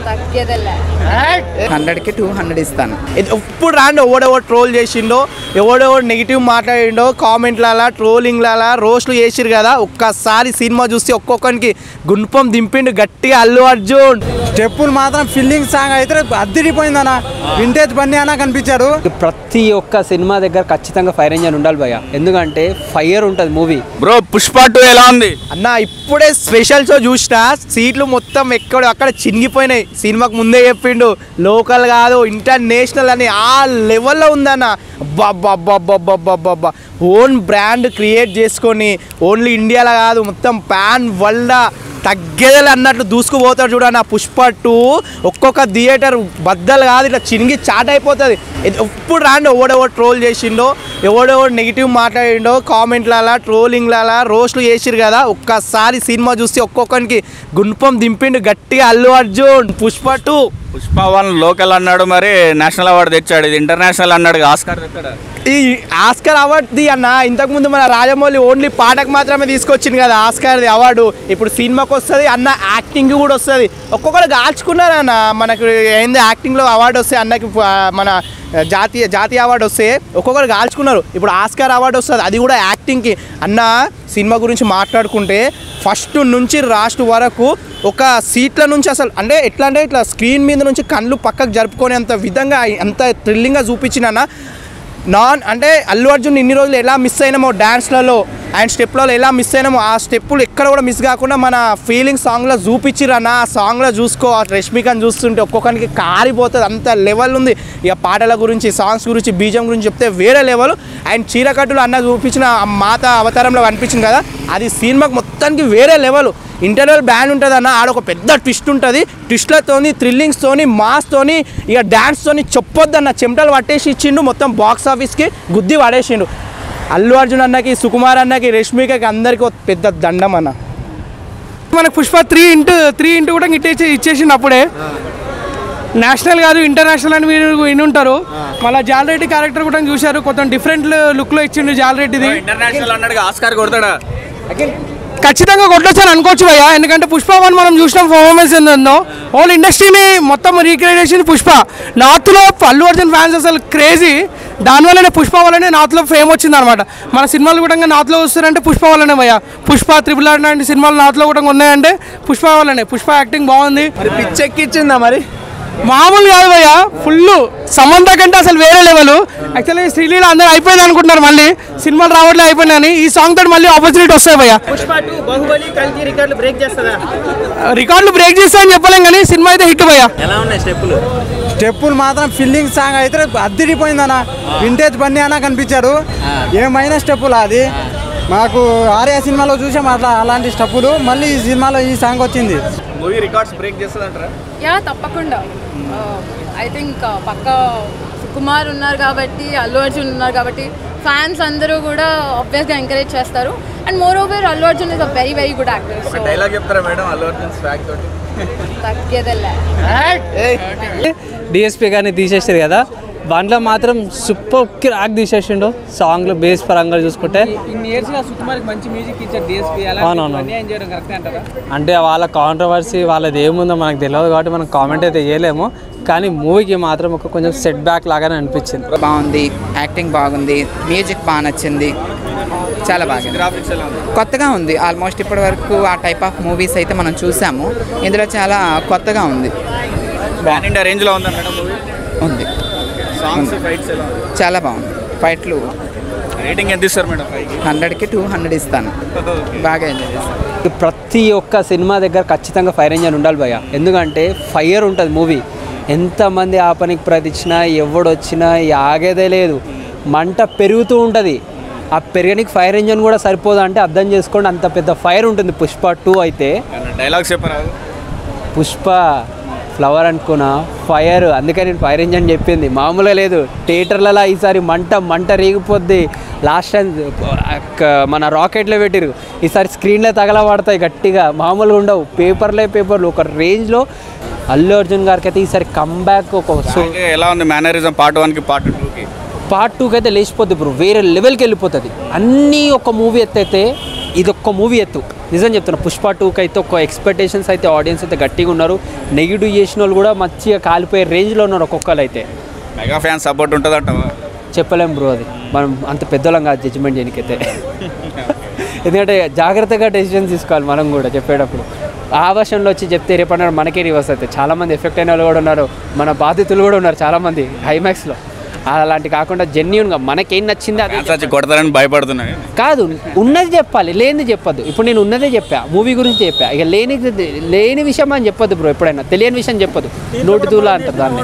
100కి 200 ఇస్తాను. ఇప్పుడు రాండి, ఎవడెవడు ట్రోల్ చేసిండో, ఎవడెవడు నెగిటివ్ మాట్లాడిండో, కామెంట్ల ట్రోలింగ్ల రోస్ట్లు చేసిరు కదా, ఒక్కసారి సినిమా చూస్తే ఒక్కొక్కరికి గుణపం దింపిండు గట్టిగా అల్లు అర్జున్. స్టెప్పులు మాత్రం ఫిల్లింగ్ సాంగ్ అయితే అద్దిరిపోయిందన్న, వింటేజ్ బండి అన్న కనిపించాడు. ప్రతి ఒక్క సినిమా దగ్గర ఖచ్చితంగా ఫైర్ ఇంజన్ ఉండాలి భయ్య, ఎందుకంటే ఫైర్ ఉంటుంది మూవీ. బ్రో పుష్ప 2 ఎలా ఉంది అన్న? ఇప్పుడే స్పెషల్ షో చూసిన, సీట్లు మొత్తం అక్కడ చినిగిపోయినాయి. సినిమాకు ముందే చెప్పిండు లోకల్ కాదు ఇంటర్నేషనల్ అని, ఆ లెవెల్లో ఉందన్న. బాబ్బా ఓన్ బ్రాండ్ క్రియేట్ చేసుకొని ఓన్లీ ఇండియాలో కాదు మొత్తం పాన్ వరల్డ్ తగ్గేదలు అన్నట్లు దూసుకుపోతాడు చూడన్న. పుష్ప 2 ఒక్కొక్క థియేటర్ బద్దలు కాదు, ఇట్లా చినిగి చాట్ అయిపోతుంది. ఇప్పుడు రాండి, ఎవడెవడు ట్రోల్ చేసిండో, ఎవడెవడు నెగిటివ్ మాట్లాడిండో, కామెంట్ల ట్రోలింగ్ల రోస్ట్లు చేసిరు కదా, ఒక్కసారి సినిమా చూస్తే ఒక్కొక్కరికి గుణపం దింపిండు గట్టిగా అల్లు అర్జున్. పుష్ప 2 పుష్ప 1 లోకల్ అన్నాడు, మరి నేషనల్ అవార్డు తెచ్చాడు. ఇది ఇంటర్నేషనల్ అన్నాడు, ఆస్కార్ తెచ్చాడు. ఈ ఆస్కార్ అవార్డుది అన్న, ఇంతకుముందు మన రాజమౌళి ఓన్లీ పాటకు మాత్రమే తీసుకొచ్చింది కదా ఆస్కార్ది అవార్డు. ఇప్పుడు సినిమాకి వస్తుంది అన్న, యాక్టింగ్ కూడా వస్తుంది. ఒక్కొక్కరు కాల్చుకున్నారు అన్న, మనకు ఏంది యాక్టింగ్లో అవార్డు వస్తే అన్నకి, మన జాతీయ అవార్డు వస్తే ఒక్కొక్కరు కాల్చుకున్నారు. ఇప్పుడు ఆస్కార్ అవార్డు వస్తుంది, అది కూడా యాక్టింగ్కి. అన్న సినిమా గురించి మాట్లాడుకుంటే ఫస్ట్ నుంచి లాస్ట్ వరకు ఒక సీట్ల నుంచి అసలు అంటే ఎట్లా అంటే ఇట్లా స్క్రీన్ మీద నుంచి కళ్ళు పక్కకు జరుపుకునేంత విధంగా అంత థ్రిల్లింగ్గా చూపించిన అంటే అల్లు అర్జున్ ఇన్ని రోజులు ఎలా మిస్ అయినామో డ్యాన్స్లలో అండ్ స్టెప్లలో ఎలా మిస్ అయినామో, ఆ స్టెప్పులు ఎక్కడ కూడా మిస్ కాకుండా మన ఫీలింగ్ సాంగ్లో చూపించిరన్న. ఆ సాంగ్లో చూసుకో, ఆ రష్మికని చూస్తుంటే ఒక్కొక్కరికి కారిపోతుంది, అంత లెవెల్ ఉంది. ఇక పాటల గురించి, సాంగ్స్ గురించి, బీజం గురించి చెప్తే వేరే లెవెల్. అండ్ చీరకట్టులు అన్న చూపించిన మాత అవతారంలో కనిపించింది కదా, అది సినిమాకి మొత్తానికి వేరే లెవెల్. ఇంటర్వల్ బ్యాండ్ ఉంటుంది అన్న, ఆడొక పెద్ద ట్విస్ట్ ఉంటుంది. ట్విస్ట్లతోని, థ్రిల్లింగ్స్తోని, మాస్తోని, ఇక డ్యాన్స్తోని చెప్పొద్దన్న, చెమటలు పట్టేసి ఇచ్చిండు. మొత్తం బాక్స్ ఆఫీస్కి గుద్ది పడేసిండు. అల్లు అర్జున్ అన్నకి, సుకుమార్ అన్నకి, రష్మికకి అందరికీ పెద్ద దండం అన్న. మనకు పుష్ప 3 కూడా ఇచ్చేసిండు అప్పుడే. నేషనల్ కాదు ఇంటర్నేషనల్ అని మీరు వినుంటారు. మళ్ళీ జాలరెడ్డి క్యారెక్టర్ కూడా చూశారు, కొంచెం డిఫరెంట్ లుక్లో ఇచ్చిండు జాలరెడ్డిది. ఇంటర్నేషనల్ అన్నాడు, ఆస్కార్ కొడతాడా? ఖచ్చితంగా కొట్టొచ్చని అనుకోవచ్చు భయ్య, ఎందుకంటే పుష్ప 1 మనం చూసిన పర్ఫార్మెన్స్ ఏందో హోల్ ఇండస్ట్రీని మొత్తం రీక్రియేట్ చేసింది పుష్ప. నార్త్లో అల్లు అర్జున్ ఫ్యాన్స్ అసలు క్రేజీ, దానివల్లనే పుష్ప వల్లనే నార్త్లో ఫేమ్ వచ్చింది అనమాట. మన సినిమాలు కూడా నార్త్లో వస్తారంటే పుష్ప వల్లనే భయ్య. పుష్ప 3 లాంటి సినిమాలు నార్త్లో కూడా ఉన్నాయంటే పుష్ప వల్లనే. పుష్ప యాక్టింగ్ బాగుంది. పిచ్చెక్కిచ్చిందా మరి? మామూలు కాదు భయ్య, ఫుల్ సమంత కంటే అసలు వేరే లెవెల్. యాక్చువల్లీ శ్రీలీల అందరూ అయిపోయింది అనుకుంటున్నారు, మళ్ళీ సినిమాలు రావట్లే అయిపోయినాయని. ఈ సాంగ్ తోటి మళ్ళీ ఆపర్చునిటీ వస్తాయి భయ్య. రికార్డులు బ్రేక్ చేస్తాయని చెప్పలేం కానీ సినిమా అయితే హిట్ భయ్య. ఎలా ఉన్నాయి స్టెప్పులు మాత్రం ఫిల్లింగ్ సాంగ్ అయితే అద్దిరిపోయిందన్న, వింటేజ్ బండి అన్న కనిపించాడు. ఏమైనా స్టెప్పులు అది మాకు ఆర్య సినిమాలో చూసాం అలాంటి స్టెప్పులు, మళ్ళీ ఈ సినిమాలో ఈ సాంగ్ వచ్చింది. మూవీ రికార్డ్స్ బ్రేక్ చేస్తుందంటారా? యా తప్పకుండా. ఐ థింక్ పక్క సుకుమార్ ఉన్నారు కాబట్టి, అల్లు అర్జున్ ఉన్నారు కాబట్టి ఫ్యాన్స్ అందరూ కూడా ఆబ్వియస్గా ఎంకరేజ్ చేస్తారు. And more over Allu Arjun is a very very good actor. So dialogue చెప్తారా మేడం అల్లు అర్జున్ స్వాగ్ తోటి? తగ్గేదలే. డిఎస్పీ గారిని తీసేసారు కదా, దాంట్లో మాత్రం సూపర్ క్రాక్ తీసేసిండు. సాంగ్లో బేస్ పరంగా చూసుకుంటే అంటే వాళ్ళ కాంట్రవర్సీ వాళ్ళది ఏముందో మనకు తెలియదు కాబట్టి మనం కామెంట్ అయితే చేయలేము. కానీ మూవీకి మాత్రం ఒక కొంచెం సెట్ బ్యాక్ లాగానే అనిపించింది. బాగుంది, యాక్టింగ్ బాగుంది, మ్యూజిక్ బాగా నచ్చింది, చాలా బాగా కొత్తగా ఉంది. ఆల్మోస్ట్ ఇప్పటి వరకు ఆ టైప్ ఆఫ్ మూవీస్ అయితే మనం చూసాము, ఇందులో చాలా కొత్తగా ఉంది. రేంజ్లో ఉందా మేడం మూవీ? ఉంది, చాలా బాగుంది. ఫైట్లు రేటింగ్ ఎంత ఇస్తారు మేడం? 100కి 200 ఇస్తాను. బాగా ఎంజాయ్ చేస్తాను. ప్రతి ఒక్క సినిమా దగ్గర ఖచ్చితంగా ఫైర్ ఇంజన్ ఉండాలి భయ్య, ఎందుకంటే ఫైర్ ఉంటుంది మూవీ. ఎంతమంది ఆపనికి ప్రతిచ్చినా ఎవడొచ్చినా ఆగేదే లేదు, మంట పెరుగుతూ ఉంటుంది. ఆ పెరగనికి ఫైర్ ఇంజన్ కూడా సరిపోదు అంటే అర్థం చేసుకోండి, అంత పెద్ద ఫైర్ ఉంటుంది పుష్ప 2 అయితే. డైలాగ్స్ చెప్పరా? పుష్ప ఫ్లవర్ అనుకున్నా ఫైర్, అందుకే నేను ఫైర్ ఇంజన్ చెప్పింది, మామూలుగా లేదు. థియేటర్లలో ఈసారి మంట రేగిపోద్ది. లాస్ట్ టైం మన రాకెట్లో పెట్టిరు, ఈసారి స్క్రీన్లో తగలబడతాయి గట్టిగా, మామూలుగా ఉండవు. పేపర్లు ఒక రేంజ్లో. అల్లు అర్జున్ గారికి అయితే ఈసారి కమ్బ్యాక్. ఎలా ఉంది మేనరిజం పార్ట్ 1కి పార్ట్ 2కి? పార్ట్ 2కి అయితే లేచిపోద్ది బ్రో, వేరే లెవెల్కి వెళ్ళిపోతుంది. అన్నీ ఒక మూవీ ఎత్తైతే ఇదొక్క మూవీ ఎత్తు. నిజం చెప్తున్నా పుష్ప 2కి అయితే ఒక ఎక్స్పెక్టేషన్స్ అయితే ఆడియన్స్ అయితే గట్టిగా ఉన్నారు. నెగిటివ్ చేసిన వాళ్ళు కూడా మంచిగా కాలిపోయే రేంజ్లో ఉన్నారు ఒక్కొక్కరు అయితే. మెగా ఫ్యాన్ సపోర్ట్ ఉంటుందంటావా? చెప్పలేం బ్రో, అది మనం అంత పెద్దోళ్ళం కాదు జడ్జిమెంట్ చేయనికైతే. ఎందుకంటే జాగ్రత్తగా డెసిషన్స్ తీసుకోవాలి మనం కూడా చెప్పేటప్పుడు. ఆవేశంలో వచ్చి చెప్తే రేపన్నారు మనకే రివర్స్ అవుతాయి. చాలామంది ఎఫెక్ట్ అయిన వాళ్ళు కూడా ఉన్నారు, మన బాధితులు కూడా ఉన్నారు చాలామంది హైమాక్స్లో. అలాంటి కాకుండా జెన్యూన్గా మనకేం నచ్చింది అది కొడతారని భయపడుతున్నాయి కాదు, ఉన్నది చెప్పాలి, లేనిది చెప్పొద్దు. ఇప్పుడు నేను ఉన్నదే చెప్పా, మూవీ గురించి చెప్పా, ఇక లేని విషయం అని చెప్పొద్దు బ్రో. ఎప్పుడైనా తెలియని విషయం చెప్పొద్దు, నోటి దూలా అంటారు దాన్ని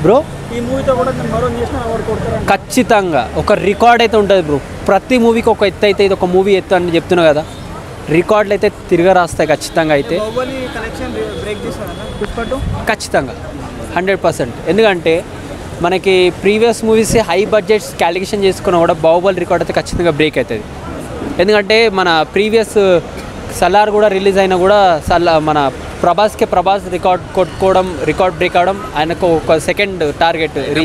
బ్రో. ఖచ్చితంగా ఒక రికార్డ్ అయితే ఉంటుంది బ్రో. ప్రతి మూవీకి ఒక ఎత్తు అయితే, ఇది ఒక మూవీ ఎత్తు అని చెప్తున్నా కదా, రికార్డులు అయితే తిరగ రాస్తాయి ఖచ్చితంగా. అయితే ఖచ్చితంగా 100%. ఎందుకంటే మనకి previous movies high budgets calculation చేసుకున్నా కూడా బాహుబలి రికార్డ్ అయితే ఖచ్చితంగా బ్రేక్ అవుతుంది. ఎందుకంటే మన ప్రీవియస్ సలార్ కూడా రిలీజ్ అయినా కూడా మన ప్రభాస్ రికార్డ్ కొట్టుకోవడం, రికార్డ్ బ్రేక్ అవడం, ఆయనకు ఒక సెకండ్ టార్గెట్